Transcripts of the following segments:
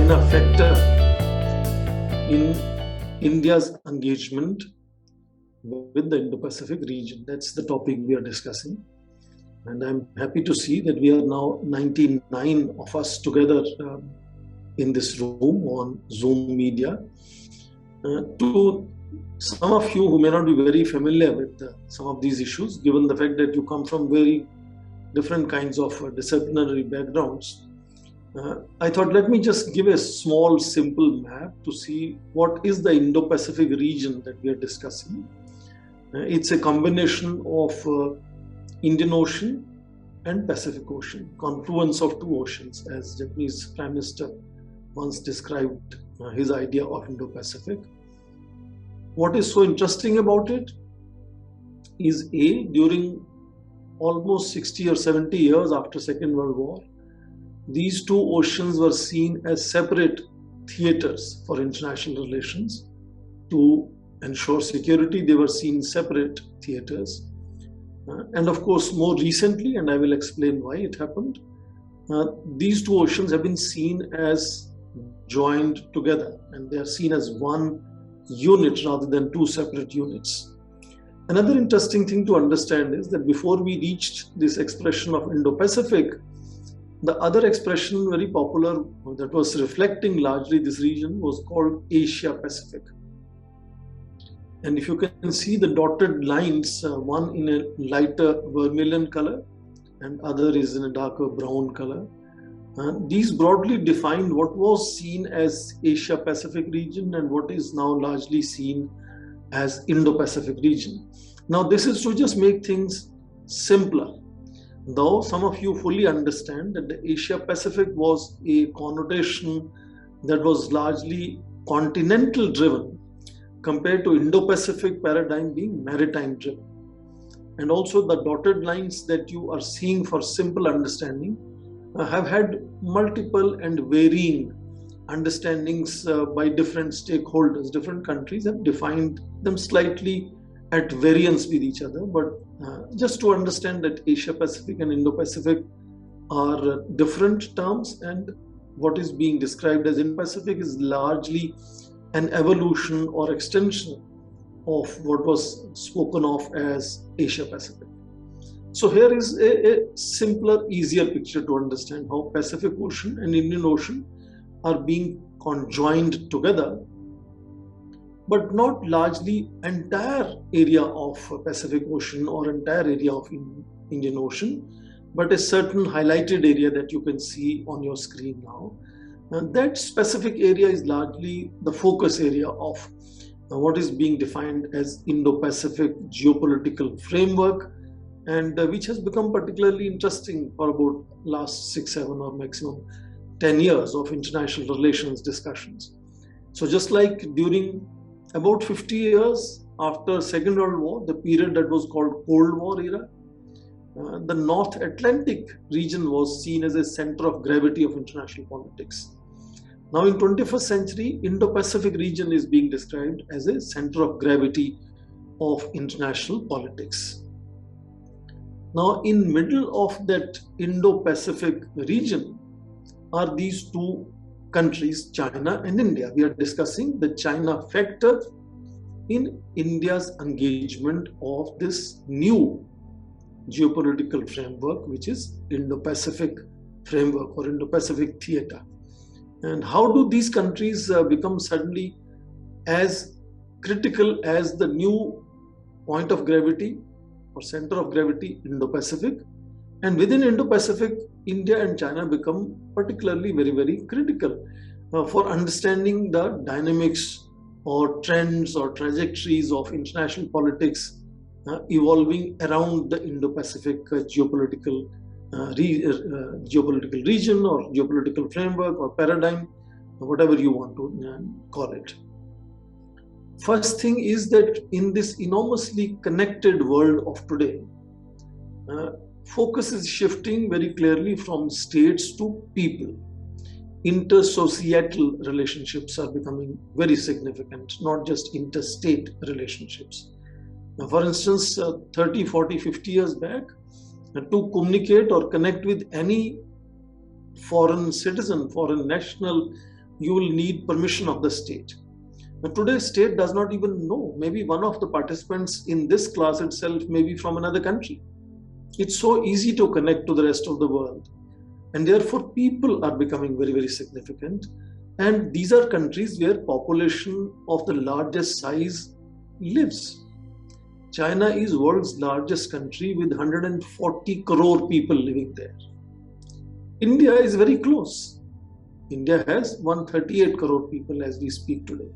China factor in India's engagement with the Indo-Pacific region. That's the topic we are discussing. And I'm happy to see that we are now 99 of us together in this room on Zoom media. To some of you who may not be very familiar with some of these issues, given the fact that you come from very different kinds of disciplinary backgrounds, I thought let me just give a small simple map to see what is the Indo-Pacific region that we are discussing. It's a combination of Indian Ocean and Pacific Ocean, confluence of two oceans, as Japanese Prime Minister once described his idea of Indo-Pacific. What is so interesting about it is during almost 60 or 70 years after Second World War, these two oceans were seen as separate theaters for international relations. To ensure security, they were seen separate theaters. And of course, more recently, and I will explain why it happened, these two oceans have been seen as joined together, and they are seen as one unit rather than two separate units. Another interesting thing to understand is that before we reached this expression of Indo-Pacific, the other expression very popular that was reflecting largely this region was called Asia-Pacific. And if you can see the dotted lines, one in a lighter vermilion color and other is in a darker brown color, these broadly defined what was seen as Asia-Pacific region and what is now largely seen as Indo-Pacific region. Now this is to just make things simpler, though some of you fully understand that the Asia-Pacific was a connotation that was largely continental driven compared to Indo-Pacific paradigm being maritime driven. And also the dotted lines that you are seeing for simple understanding have had multiple and varying understandings by different stakeholders. Different countries have defined them slightly at variance with each other, but just to understand that Asia-Pacific and Indo-Pacific are different terms, and what is being described as Indo-Pacific is largely an evolution or extension of what was spoken of as Asia-Pacific. So here is a simpler, easier picture to understand how Pacific Ocean and Indian Ocean are being conjoined together, but not largely entire area of Pacific Ocean or entire area of Indian Ocean, but a certain highlighted area that you can see on your screen now. And that specific area is largely the focus area of what is being defined as Indo-Pacific geopolitical framework, and which has become particularly interesting for about last 6, 7 or maximum 10 years of international relations discussions. So just like during about 50 years after Second World War, the period that was called Cold War era, the North Atlantic region was seen as a center of gravity of international politics. Now in 21st century, Indo-Pacific region is being described as a center of gravity of international politics. Now in middle of that Indo-Pacific region are these two countries, China and India. We are discussing the China factor in India's engagement of this new geopolitical framework, which is Indo-Pacific framework or Indo-Pacific theater. And how do these countries become suddenly as critical as the new point of gravity or center of gravity, Indo-Pacific? And within Indo-Pacific, India and China become particularly very, very critical for understanding the dynamics or trends or trajectories of international politics evolving around the Indo-Pacific geopolitical region or geopolitical framework or paradigm, whatever you want to call it. First thing is that in this enormously connected world of today, focus is shifting very clearly from states to people. Intersocietal relationships are becoming very significant, not just interstate relationships. Now, for instance, 30, 40, 50 years back, to communicate or connect with any foreign citizen, foreign national you will need permission of the state. But today, state does not even know. Maybe one of the participants in this class itself may be from another country. It's so easy to connect to the rest of the world. And therefore, people are becoming very, very significant. And these are countries where population of the largest size lives. China is world's largest country with 140 crore people living there. India is very close. India has 138 crore people as we speak today.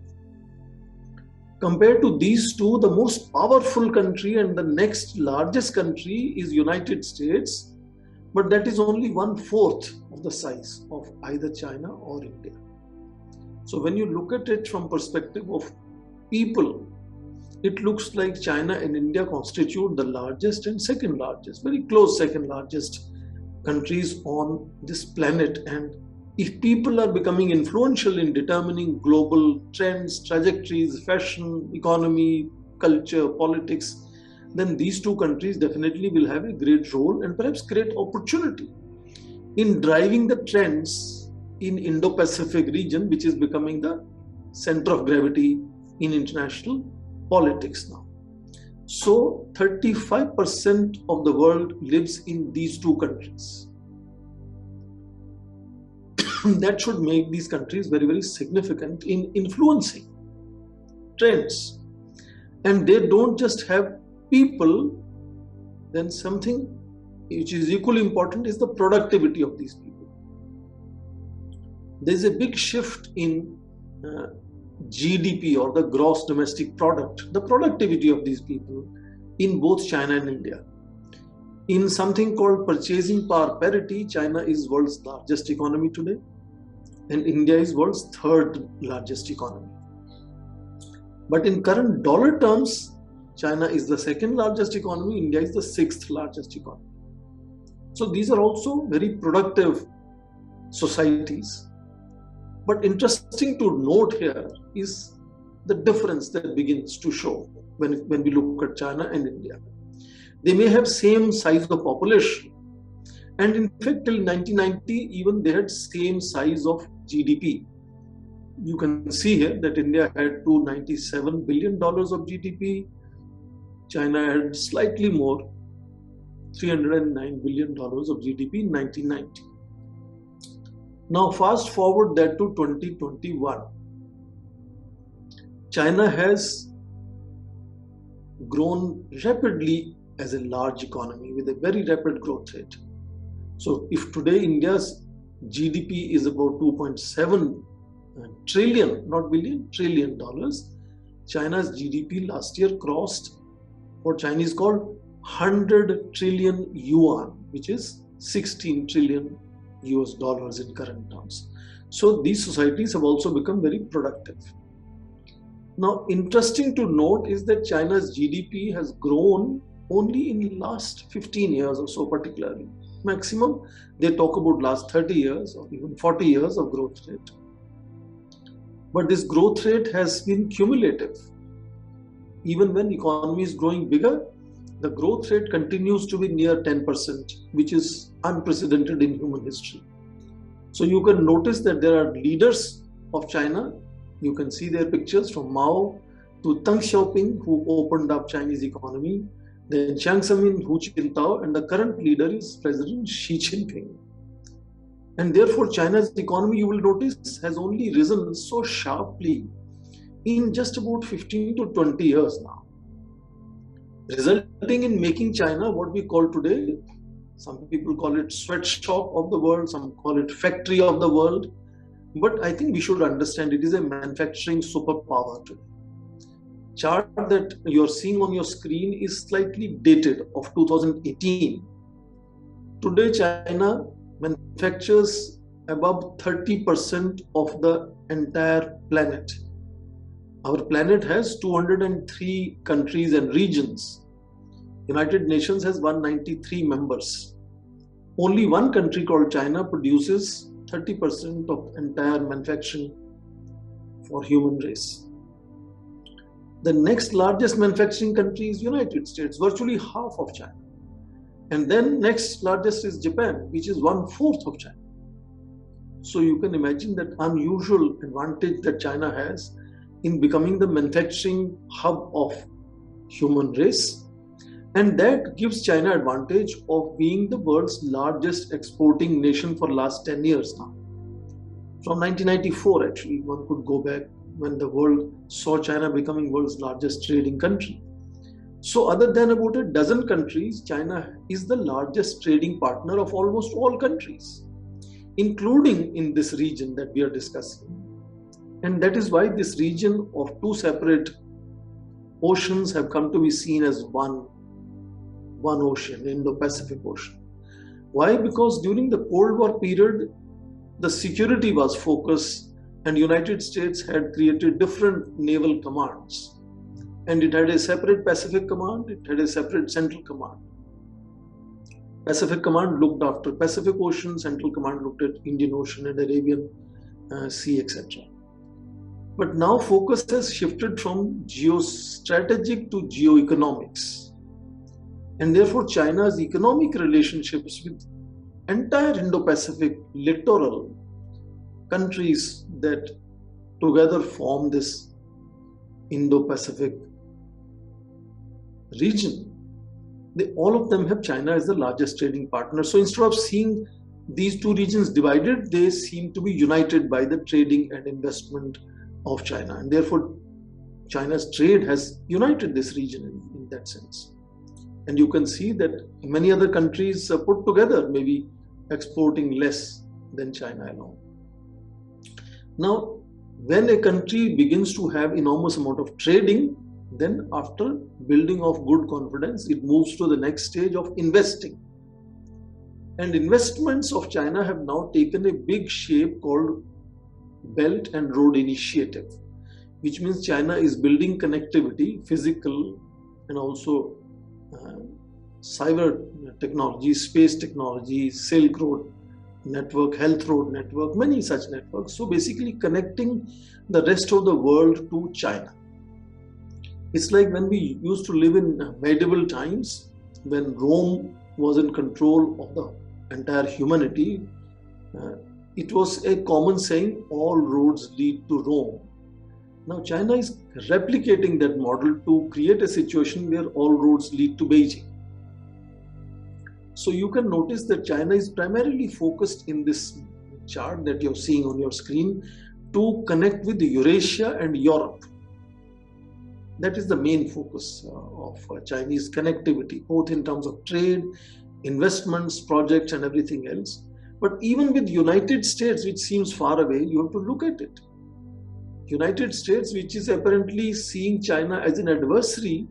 Compared to these two, the most powerful country and the next largest country is United States, but that is only 1/4 of the size of either China or India. So when you look at it from perspective of people, it looks like China and India constitute the largest and second largest, very close second largest countries on this planet. And if people are becoming influential in determining global trends, trajectories, fashion, economy, culture, politics, then these two countries definitely will have a great role and perhaps great opportunity in driving the trends in Indo-Pacific region, which is becoming the center of gravity in international politics now. So 35% of the world lives in these two countries. That should make these countries very, very significant in influencing trends. And they don't just have people, then something which is equally important is the productivity of these people. There's a big shift in GDP or the gross domestic product, the productivity of these people in both China and India. In something called purchasing power parity, China is world's largest economy today, and India is world's third largest economy. But in current dollar terms, China is the second largest economy, India is the sixth largest economy. So these are also very productive societies. But interesting to note here is the difference that begins to show when we look at China and India. They may have same size of population, and in fact till 1990 even they had same size of GDP. You can see here that India had $297 billion of GDP, China had slightly more, $309 billion of GDP in 1990. Now fast forward that to 2021. China has grown rapidly as a large economy with a very rapid growth rate. So if today India's GDP is about 2.7 trillion, not billion, trillion dollars, China's GDP last year crossed what Chinese called 100 trillion yuan, which is 16 trillion US dollars in current terms. So these societies have also become very productive. Now, interesting to note is that China's GDP has grown only in the last 15 years or so particularly. Maximum, they talk about last 30 years or even 40 years of growth rate. But this growth rate has been cumulative. Even when the economy is growing bigger, the growth rate continues to be near 10%, which is unprecedented in human history. So you can notice that there are leaders of China. You can see their pictures from Mao to Deng Xiaoping, who opened up Chinese economy, then Jiang Zemin, Hu Jintao, and the current leader is President Xi Jinping. And therefore, China's economy, you will notice, has only risen so sharply in just about 15 to 20 years now, resulting in making China what we call today, some people call it sweatshop of the world, some call it factory of the world. But I think we should understand it is a manufacturing superpower today. Chart that you're seeing on your screen is slightly dated of 2018. Today, China manufactures above 30% of the entire planet. Our planet has 203 countries and regions. United Nations has 193 members. Only one country called China produces 30% of entire manufacturing for human race. The next largest manufacturing country is United States, virtually half of China. And then next largest is Japan, which is 1/4 of China. So you can imagine that unusual advantage that China has in becoming the manufacturing hub of human race. And that gives China advantage of being the world's largest exporting nation for last 10 years now. From 1994, actually, one could go back when the world saw China becoming world's largest trading country. So other than about a dozen countries, China is the largest trading partner of almost all countries, including in this region that we are discussing. And that is why this region of two separate oceans have come to be seen as one ocean, Indo-Pacific Ocean. Why? Because during the Cold War period, the security was focused and United States had created different naval commands. And it had a separate Pacific Command, it had a separate Central Command. Pacific Command looked after Pacific Ocean, Central Command looked at Indian Ocean and Arabian Sea, etc. But now focus has shifted from geostrategic to geoeconomics. And therefore China's economic relationships with entire Indo-Pacific littoral countries that together form this Indo-Pacific region, all of them have China as the largest trading partner. So instead of seeing these two regions divided, they seem to be united by the trading and investment of China. And therefore, China's trade has united this region in that sense. And you can see that many other countries put together maybe exporting less than China alone. Now, when a country begins to have enormous amount of trading, then after building of good confidence, it moves to the next stage of investing. And investments of China have now taken a big shape called Belt and Road Initiative, which means China is building connectivity, physical and also cyber technology, space technology, Silk Road network, Health Road network, many such networks. So basically connecting the rest of the world to China. It's like when we used to live in medieval times, when Rome was in control of the entire humanity. It was a common saying, all roads lead to Rome. Now China is replicating that model to create a situation where all roads lead to Beijing. So you can notice that China is primarily focused in this chart that you're seeing on your screen to connect with Eurasia and Europe. That is the main focus of Chinese connectivity, both in terms of trade, investments, projects, and everything else. But even with United States, which seems far away, you have to look at it. United States, which is apparently seeing China as an adversary,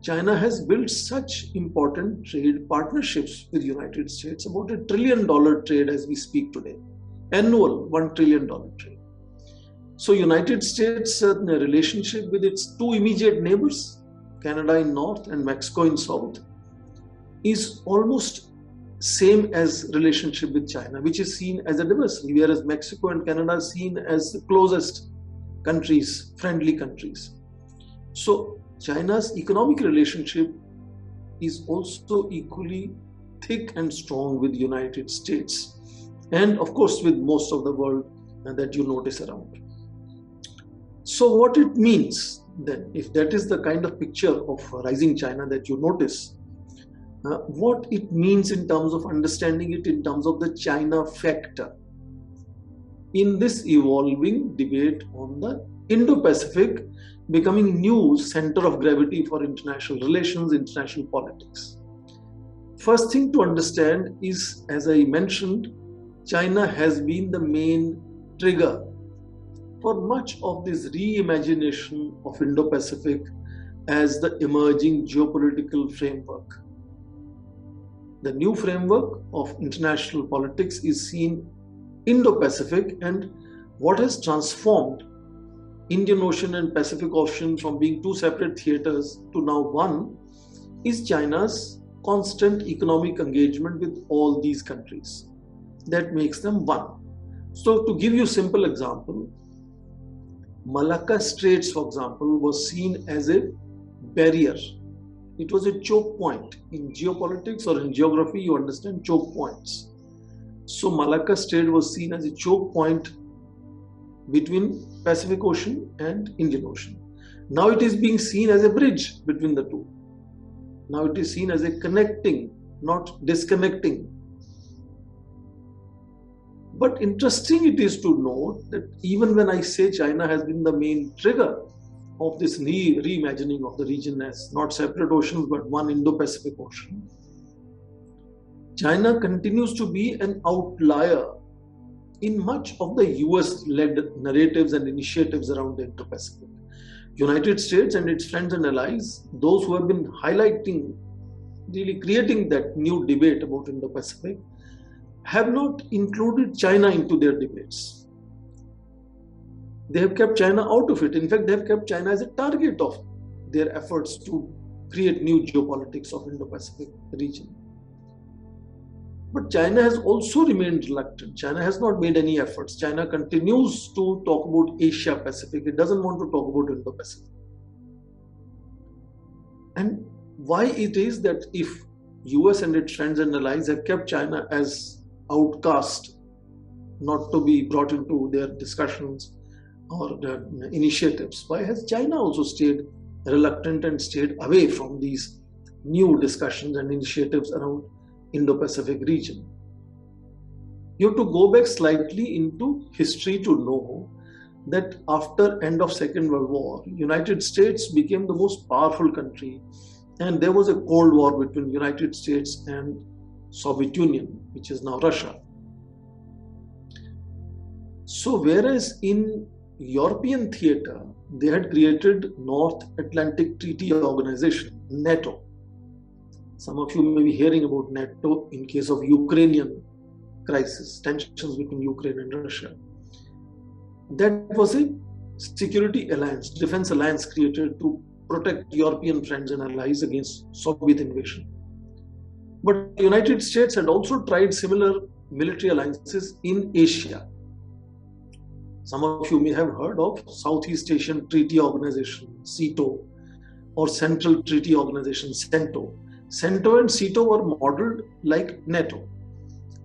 China has built such important trade partnerships with United States, about $1 trillion trade as we speak today, annual $1 trillion trade. So United States relationship with its two immediate neighbors, Canada in north and Mexico in south, is almost same as relationship with China, which is seen as a adversary, whereas Mexico and Canada are seen as the closest countries, friendly countries. So China's economic relationship is also equally thick and strong with the United States, and of course with most of the world that you notice around. So what it means then, if that is the kind of picture of rising China that you notice, what it means in terms of understanding it in terms of the China factor in this evolving debate on the Indo-Pacific becoming new center of gravity for international relations, international politics. First thing to understand is, as I mentioned, China has been the main trigger for much of this reimagination of Indo-Pacific as the emerging geopolitical framework. The new framework of international politics is seen Indo-Pacific, and what has transformed Indian Ocean and Pacific Ocean from being two separate theaters to now one is China's constant economic engagement with all these countries. That makes them one. So to give you a simple example, Malacca Straits, for example, was seen as a barrier. It was a choke point. In geopolitics or in geography, you understand choke points. So Malacca Strait was seen as a choke point between Pacific Ocean and Indian Ocean. Now it is being seen as a bridge between the two. Now it is seen as a connecting, not disconnecting. But interesting it is to note that even when I say China has been the main trigger of this reimagining of the region as not separate oceans but one Indo-Pacific Ocean, China continues to be an outlier in much of the US-led narratives and initiatives around the Indo-Pacific. United States and its friends and allies, those who have been highlighting, really creating that new debate about Indo-Pacific, have not included China into their debates. They have kept China out of it. In fact, they have kept China as a target of their efforts to create new geopolitics of Indo-Pacific region. But China has also remained reluctant. China has not made any efforts. China continues to talk about Asia Pacific. It doesn't want to talk about Indo-Pacific. And why it is that if US and its friends and allies have kept China as outcast, not to be brought into their discussions or their initiatives, why has China also stayed reluctant and stayed away from these new discussions and initiatives around Indo-Pacific region? You have to go back slightly into history to know that after end of Second World War, United States became the most powerful country, and there was a Cold War between United States and Soviet Union, which is now Russia. So whereas in European theater, they had created North Atlantic Treaty Organization, NATO. Some of you may be hearing about NATO in case of Ukrainian crisis, tensions between Ukraine and Russia. That was a security alliance, defense alliance created to protect European friends and allies against Soviet invasion. But the United States had also tried similar military alliances in Asia. Some of you may have heard of Southeast Asian Treaty Organization, SEATO, or Central Treaty Organization, CENTO. CENTO and SEATO were modeled like NATO,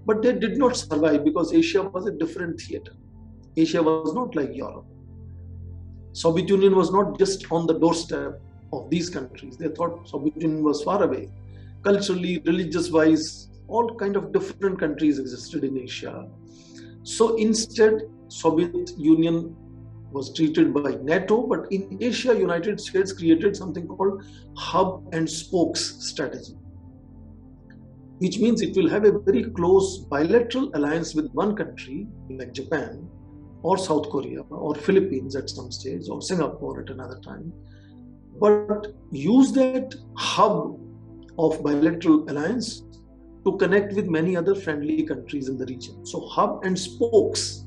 but they did not survive because Asia was a different theater. Asia was not like Europe. Soviet Union was not just on the doorstep of these countries. They thought Soviet Union was far away. Culturally, religious-wise, all kind of different countries existed in Asia. So instead, Soviet Union was treated by NATO, but in Asia, United States created something called hub and spokes strategy, which means it will have a very close bilateral alliance with one country like Japan or South Korea or Philippines at some stage or Singapore at another time, but use that hub of bilateral alliance to connect with many other friendly countries in the region. So hub and spokes,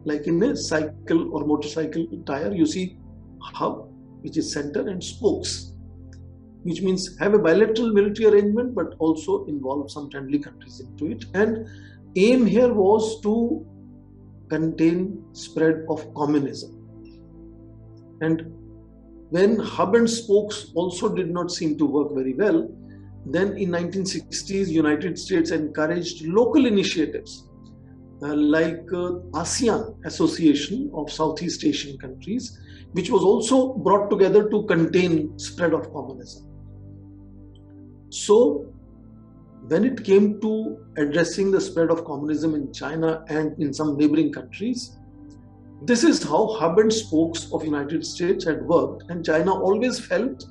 like in a cycle or motorcycle tire, you see hub, which is center, and spokes, which means have a bilateral military arrangement, but also involve some friendly countries into it. And aim here was to contain spread of communism. And when hub and spokes also did not seem to work very well, then in 1960s, United States encouraged local initiatives like ASEAN Association of Southeast Asian countries, which was also brought together to contain spread of communism. So when it came to addressing the spread of communism in China and in some neighboring countries, this is how hub and spokes of United States had worked, and China always felt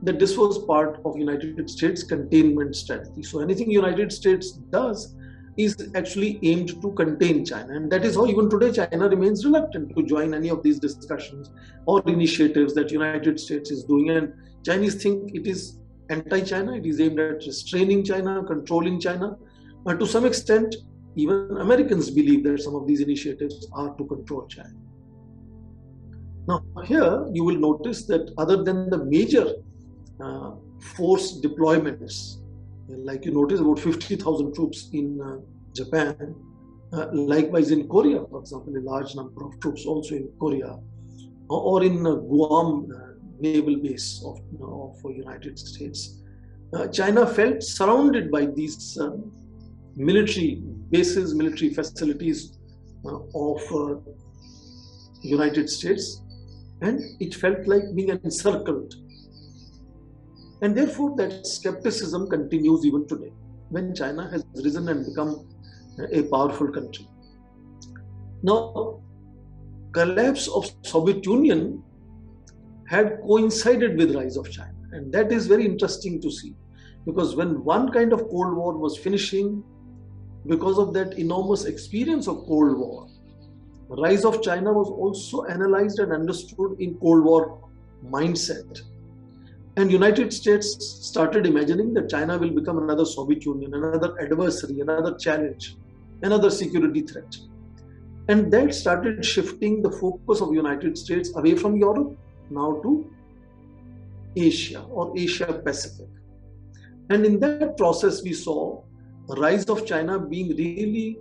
that this was part of United States containment strategy. So anything United States does is actually aimed to contain China, and that is how even today China remains reluctant to join any of these discussions or initiatives that United States is doing. And Chinese think it is anti-China, it is aimed at restraining China, controlling China. But to some extent, even Americans believe that some of these initiatives are to control China. Now here you will notice that other than the major force deployments, like you notice about 50,000 troops in Japan, likewise in Korea, for example, a large number of troops also in Korea, or in Guam naval base of United States. China felt surrounded by these military bases, military facilities of United States, and it felt like being encircled. And therefore, that skepticism continues even today, when China has risen and become a powerful country. Now, collapse of Soviet Union had coincided with rise of China, and that is very interesting to see, because when one kind of Cold War was finishing, because of that enormous experience of Cold War, rise of China was also analyzed and understood in Cold War mindset. And United States started imagining that China will become another Soviet Union, another adversary, another challenge, another security threat. And that started shifting the focus of United States away from Europe now to Asia or Asia Pacific. And in that process, we saw a rise of China being really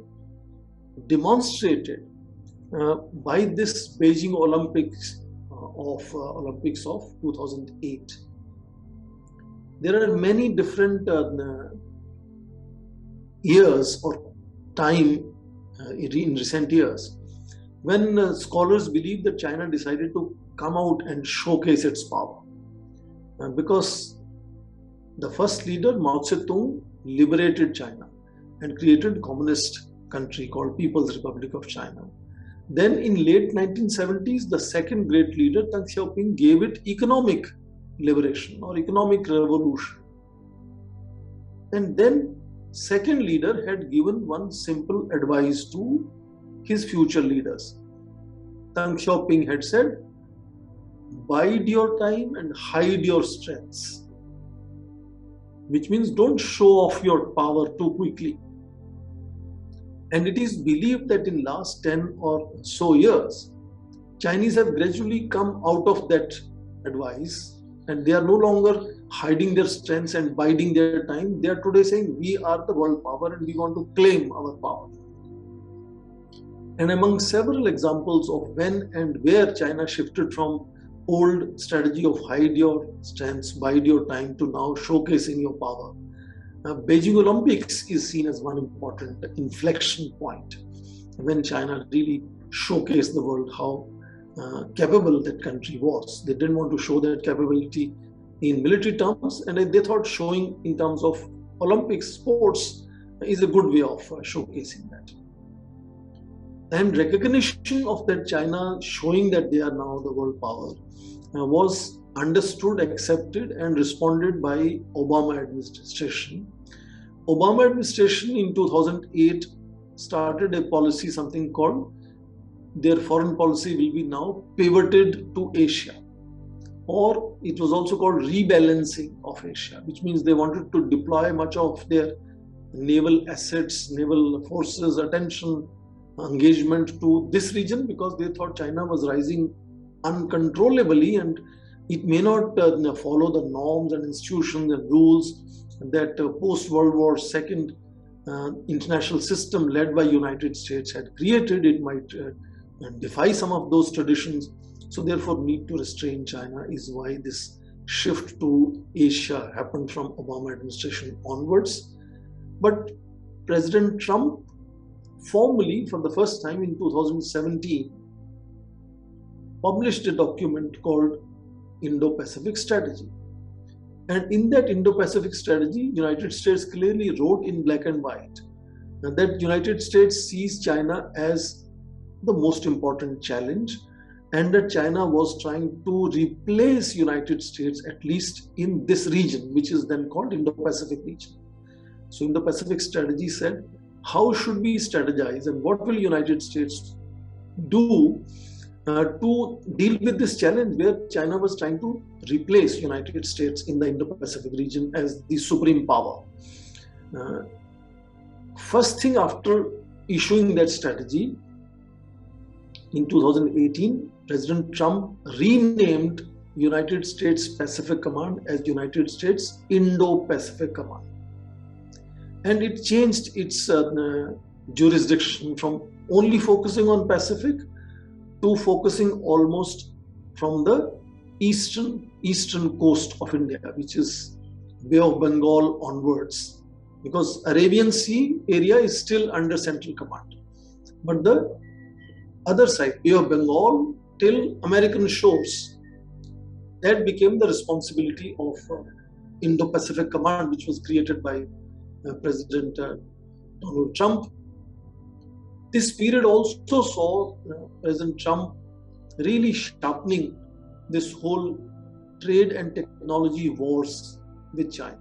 demonstrated by this Beijing Olympics of 2008. There are many different years or time in recent years when scholars believe that China decided to come out and showcase its power, because the first leader, Mao Zedong, liberated China and created a communist country called People's Republic of China. Then in late 1970s, the second great leader, Deng Xiaoping, gave it economic liberation or economic revolution. And then second leader had given one simple advice to his future leaders. Deng Xiaoping had said, bide your time and hide your strengths, which means don't show off your power too quickly. And it is believed that in last 10 or so years, Chinese have gradually come out of that advice, and they are no longer hiding their strengths and biding their time. They are today saying, we are the world power and we want to claim our power. And among several examples of when and where China shifted from old strategy of hide your strengths, bide your time, to now showcasing your power, Beijing Olympics is seen as one important inflection point when China really showcased the world how capable that country was. They didn't want to show that capability in military terms, and they thought showing in terms of Olympic sports is a good way of showcasing that. And recognition of that China showing that they are now the world power was understood, accepted, and responded by Obama administration. Obama administration in 2008 started a policy, something called their foreign policy will be now pivoted to Asia, or it was also called rebalancing of Asia, which means they wanted to deploy much of their naval assets, naval forces, attention, engagement to this region, because they thought China was rising uncontrollably and it may not follow the norms and institutions and rules that post-World War II international system led by United States had created. It might defy some of those traditions. So therefore, need to restrain China is why this shift to Asia happened from Obama administration onwards. But President Trump formally, for the first time in 2017, published a document called Indo-Pacific Strategy. And in that Indo-Pacific strategy, United States clearly wrote in black and white that United States sees China as the most important challenge, and that China was trying to replace United States, at least in this region, which is then called Indo-Pacific region. So Indo-Pacific strategy said, how should we strategize and what will United States do to deal with this challenge where China was trying to replace United States in the Indo-Pacific region as the supreme power. First thing after issuing that strategy, in 2018, President Trump renamed United States Pacific Command as United States Indo-Pacific Command. And it changed its jurisdiction from only focusing on Pacific to focusing almost from the eastern coast of India, which is Bay of Bengal onwards. because Arabian Sea area is still under central command. But the other side, Bay of Bengal till American shores, that became the responsibility of Indo-Pacific Command, which was created by President Donald Trump. This period also saw President Trump really sharpening this whole trade and technology wars with China.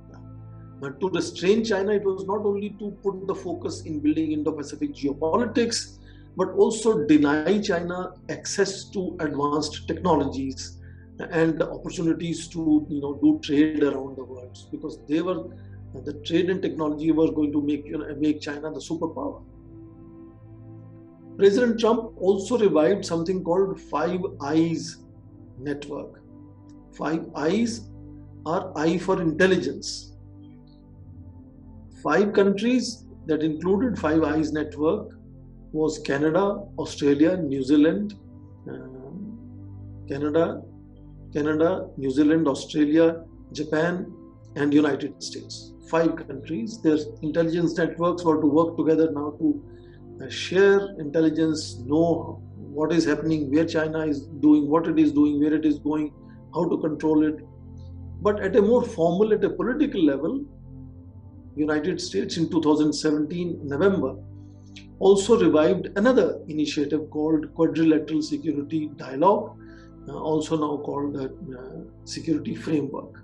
But to restrain China, it was not only to put the focus in building Indo-Pacific geopolitics, but also deny China access to advanced technologies and opportunities to do trade around the world, because the trade and technology were going to make China the superpower. President Trump also revived something called Five Eyes network. Five Eyes are I for intelligence. 5 countries that included Five Eyes network was Canada, Australia, New Zealand, New Zealand, Australia, Japan, and United States. 5 countries. Their intelligence networks were to work together now to share intelligence, know what is happening, where China is doing, what it is doing, where it is going, how to control it. But at a more formal, at a political level, United States in 2017 November also revived another initiative called Quadrilateral Security Dialogue, also now called Security Framework.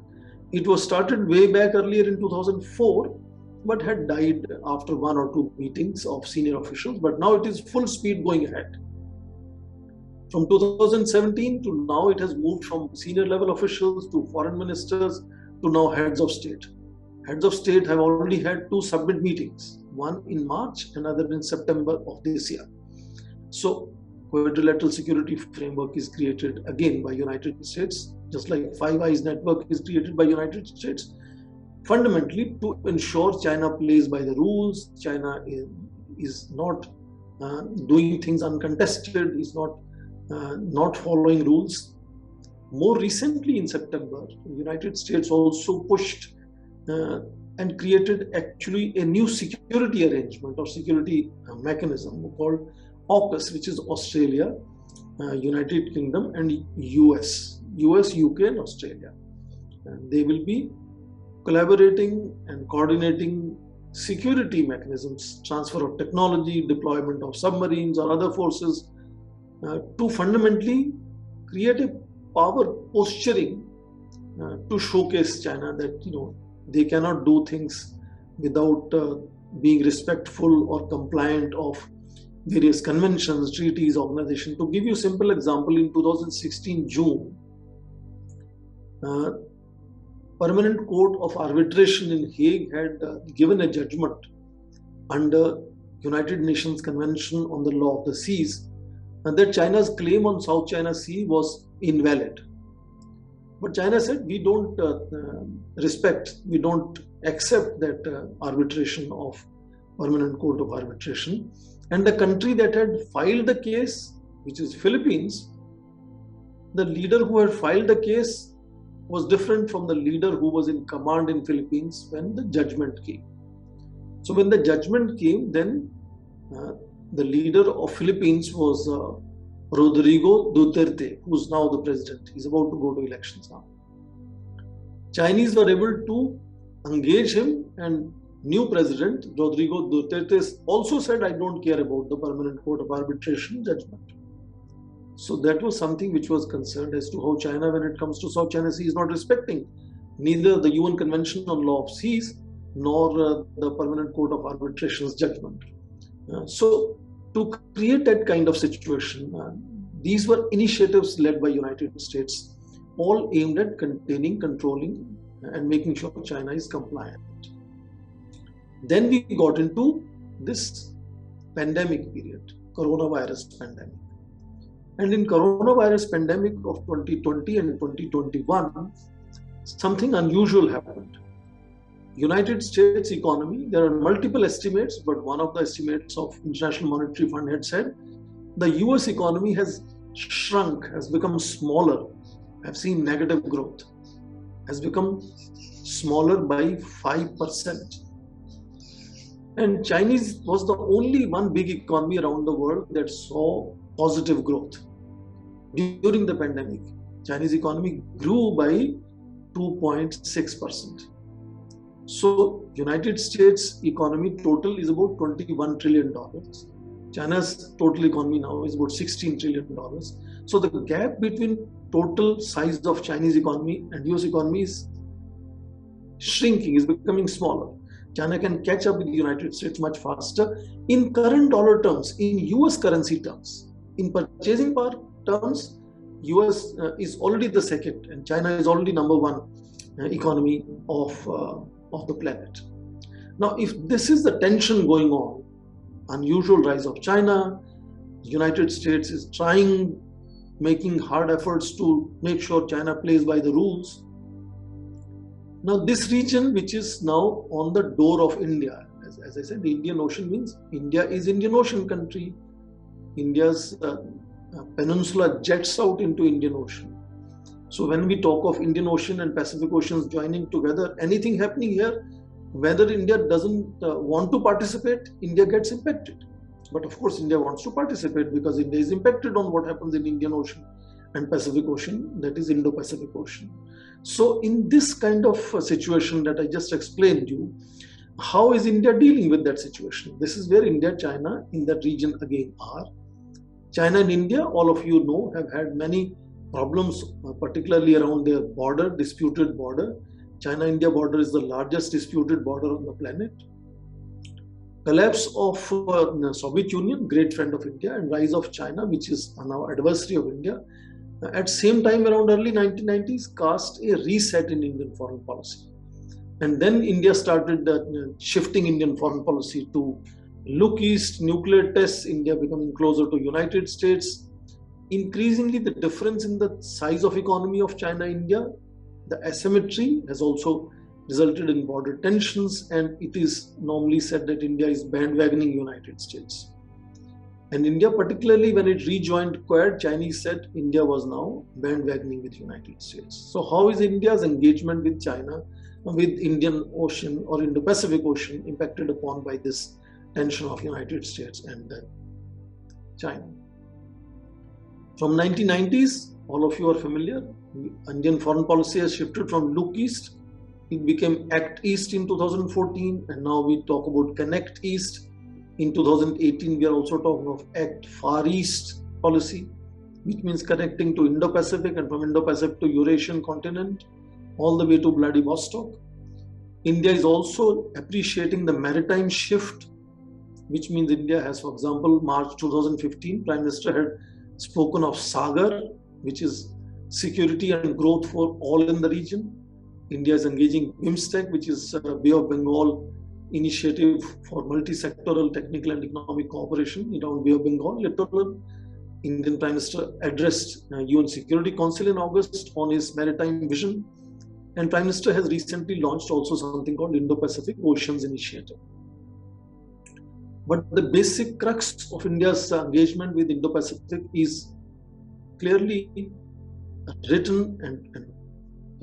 It was started way back earlier in 2004, but had died after 1 or 2 meetings of senior officials. But now it is full speed going ahead. From 2017 to now, it has moved from senior level officials to foreign ministers to now heads of state. Heads of state have already had 2 summit meetings, one in March, another in September of this year. So Quadrilateral Security Framework is created again by United States, just like Five Eyes network is created by United States, fundamentally to ensure China plays by the rules. China is not doing things uncontested, is not following rules. More recently in September, the United States also pushed and created actually a new security arrangement or security mechanism called AUKUS, which is Australia, United Kingdom, and US, UK, and Australia. And they will be collaborating and coordinating security mechanisms, transfer of technology, deployment of submarines or other forces, to fundamentally create a power posturing to showcase China that they cannot do things without being respectful or compliant of various conventions, treaties, organizations. To give you a simple example, in 2016 June, Permanent Court of Arbitration in Hague had given a judgment under United Nations Convention on the Law of the Seas, and that China's claim on South China Sea was invalid. But China said, we don't we don't accept that arbitration of Permanent Court of Arbitration. And the country that had filed the case, which is Philippines, the leader who had filed the case was different from the leader who was in command in Philippines when the judgment came. So when the judgment came, then the leader of Philippines was Rodrigo Duterte, who's now the president. He's about to go to elections now. Chinese were able to engage him, and new president Rodrigo Duterte also said, I don't care about the Permanent Court of Arbitration judgment. So that was something which was concerned as to how China, when it comes to South China Sea, is not respecting neither the UN Convention on Law of Seas nor the Permanent Court of Arbitration's judgment. So to create that kind of situation, these were initiatives led by United States, all aimed at containing, controlling, and making sure China is compliant. Then we got into this pandemic period, coronavirus pandemic. And in coronavirus pandemic of 2020 and 2021, something unusual happened. United States economy, there are multiple estimates, but one of the estimates of International Monetary Fund had said, the US economy has shrunk, has become smaller, have seen negative growth, has become smaller by 5%. And Chinese was the only one big economy around the world that saw positive growth during the pandemic. Chinese economy grew by 2.6%. So United States economy total is about $21 trillion. China's total economy now is about $16 trillion. So the gap between total size of Chinese economy and US economy is shrinking, is becoming smaller. China can catch up with the United States much faster in current dollar terms, in US currency terms. In purchasing power terms, US is already the second, and China is already number one economy of the planet. Now, if this is the tension going on, unusual rise of China, the United States is making hard efforts to make sure China plays by the rules. Now, this region, which is now on the door of India, as I said, the Indian Ocean means India is Indian Ocean country. India's peninsula jets out into Indian Ocean. So when we talk of Indian Ocean and Pacific Oceans joining together, anything happening here, whether India doesn't want to participate, India gets impacted. But of course, India wants to participate because India is impacted on what happens in Indian Ocean and Pacific Ocean, that is Indo-Pacific Ocean. So in this kind of situation that I just explained you, how is India dealing with that situation? This is where India, China in that region again are. China and India, all of you know, have had many problems, particularly around their border, disputed border. China-India border is the largest disputed border on the planet. Collapse of the Soviet Union, great friend of India, and rise of China, which is now adversary of India, at same time around early 1990s cast a reset in Indian foreign policy. And then India started shifting Indian foreign policy to look east, nuclear tests, India becoming closer to United States. Increasingly, the difference in the size of economy of China-India, the asymmetry has also resulted in border tensions, and it is normally said that India is bandwagoning United States. And India, particularly when it rejoined Quad, Chinese said India was now bandwagoning with United States. So how is India's engagement with China, with Indian Ocean or Indo-Pacific Ocean impacted upon by this tension of United States and China? From 1990s, all of you are familiar, Indian foreign policy has shifted from look east. It became Act East in 2014, and now we talk about Connect East. In 2018, we are also talking of Act Far East policy, which means connecting to Indo-Pacific and from Indo-Pacific to Eurasian continent, all the way to Vladivostok. India is also appreciating the maritime shift, which means India has, for example, March 2015, Prime Minister had spoken of Sagar, which is security and growth for all in the region. India is engaging BIMSTEC, which is Bay of Bengal initiative for multi-sectoral technical and economic cooperation around Bay of Bengal littoral. Indian Prime Minister addressed UN Security Council in August on his maritime vision. And Prime Minister has recently launched also something called Indo-Pacific Oceans Initiative. But the basic crux of India's engagement with Indo-Pacific is clearly written and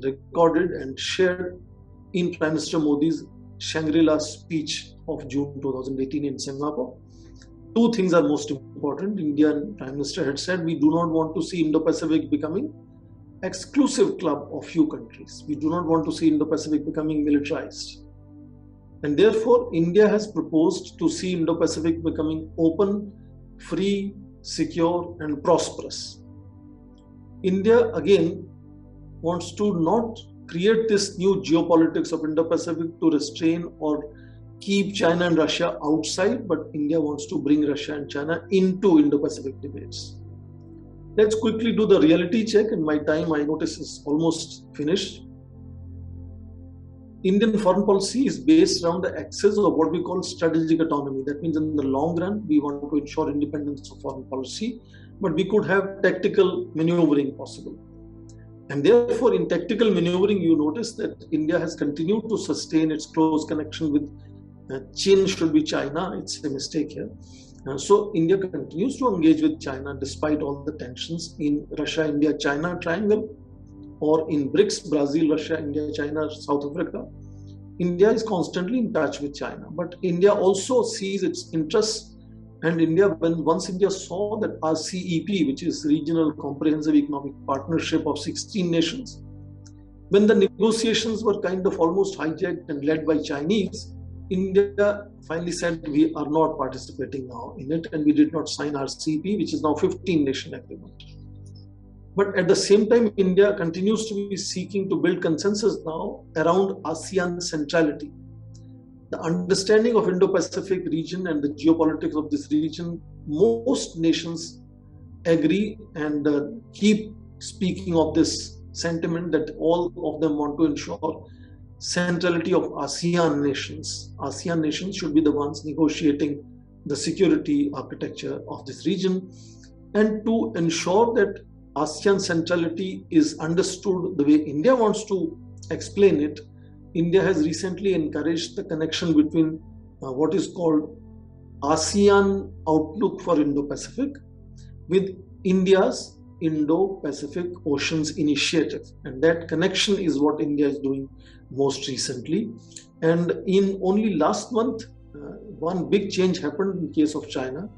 recorded and shared in Prime Minister Modi's Shangri-La speech of June 2018 in Singapore. Two things are most important. Indian Prime Minister had said, we do not want to see Indo-Pacific becoming exclusive club of few countries. We do not want to see Indo-Pacific becoming militarized. And therefore, India has proposed to see Indo-Pacific becoming open, free, secure, and prosperous. India, again, wants to not create this new geopolitics of Indo-Pacific to restrain or keep China and Russia outside, but India wants to bring Russia and China into Indo-Pacific debates. Let's quickly do the reality check, and my time, I notice, is almost finished. Indian foreign policy is based around the axis of what we call strategic autonomy. That means in the long run, we want to ensure independence of foreign policy, but we could have tactical maneuvering possible. And therefore, in tactical maneuvering, you notice that India has continued to sustain its close connection with Chin, should be China. It's a mistake here. So India continues to engage with China despite all the tensions in Russia, India, China triangle, or in BRICS, Brazil, Russia, India, China, South Africa. India is constantly in touch with China, but India also sees its interests. And once India saw that RCEP, which is Regional Comprehensive Economic Partnership of 16 nations, when the negotiations were kind of almost hijacked and led by Chinese, India finally said we are not participating now in it, and we did not sign RCEP, which is now 15 nation agreement. But at the same time, India continues to be seeking to build consensus now around ASEAN centrality. The understanding of Indo-Pacific region and the geopolitics of this region, most nations agree and keep speaking of this sentiment that all of them want to ensure centrality of ASEAN nations. ASEAN nations should be the ones negotiating the security architecture of this region, and to ensure that ASEAN centrality is understood the way India wants to explain it. India has recently encouraged the connection between what is called ASEAN Outlook for Indo-Pacific with India's Indo-Pacific Oceans Initiative. And that connection is what India is doing most recently. And in only last month, one big change happened in case of China.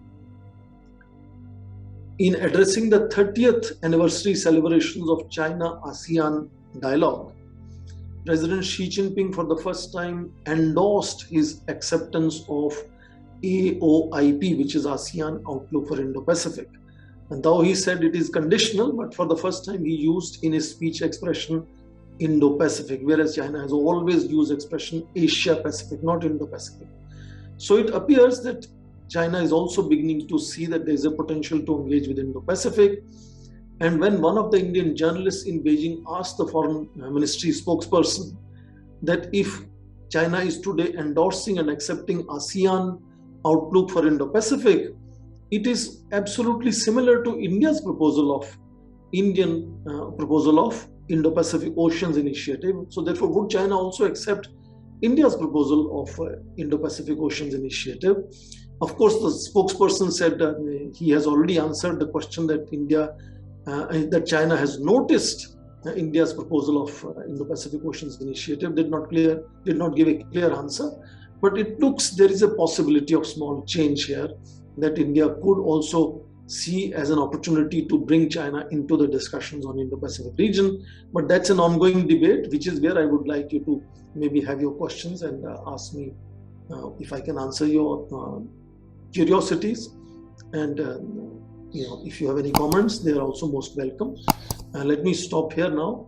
In addressing the 30th anniversary celebrations of China-ASEAN dialogue, President Xi Jinping for the first time endorsed his acceptance of AOIP, which is ASEAN Outlook for Indo-Pacific. And though he said it is conditional, but for the first time he used in his speech expression Indo-Pacific, whereas China has always used expression Asia-Pacific, not Indo-Pacific. So it appears that China is also beginning to see that there is a potential to engage with Indo-Pacific. And when one of the Indian journalists in Beijing asked the foreign ministry spokesperson that if China is today endorsing and accepting ASEAN Outlook for Indo-Pacific, it is absolutely similar to India's proposal of Indo-Pacific Oceans Initiative. So therefore, would China also accept India's proposal of Indo-Pacific Oceans Initiative? Of course, the spokesperson said he has already answered the question that that China has noticed India's proposal of Indo-Pacific Oceans Initiative. Did not give a clear answer, but it looks there is a possibility of small change here that India could also see as an opportunity to bring China into the discussions on Indo-Pacific region. But that's an ongoing debate, which is where I would like you to maybe have your questions and ask me if I can answer your curiosities. And if you have any comments, they are also most welcome. Let me stop here now.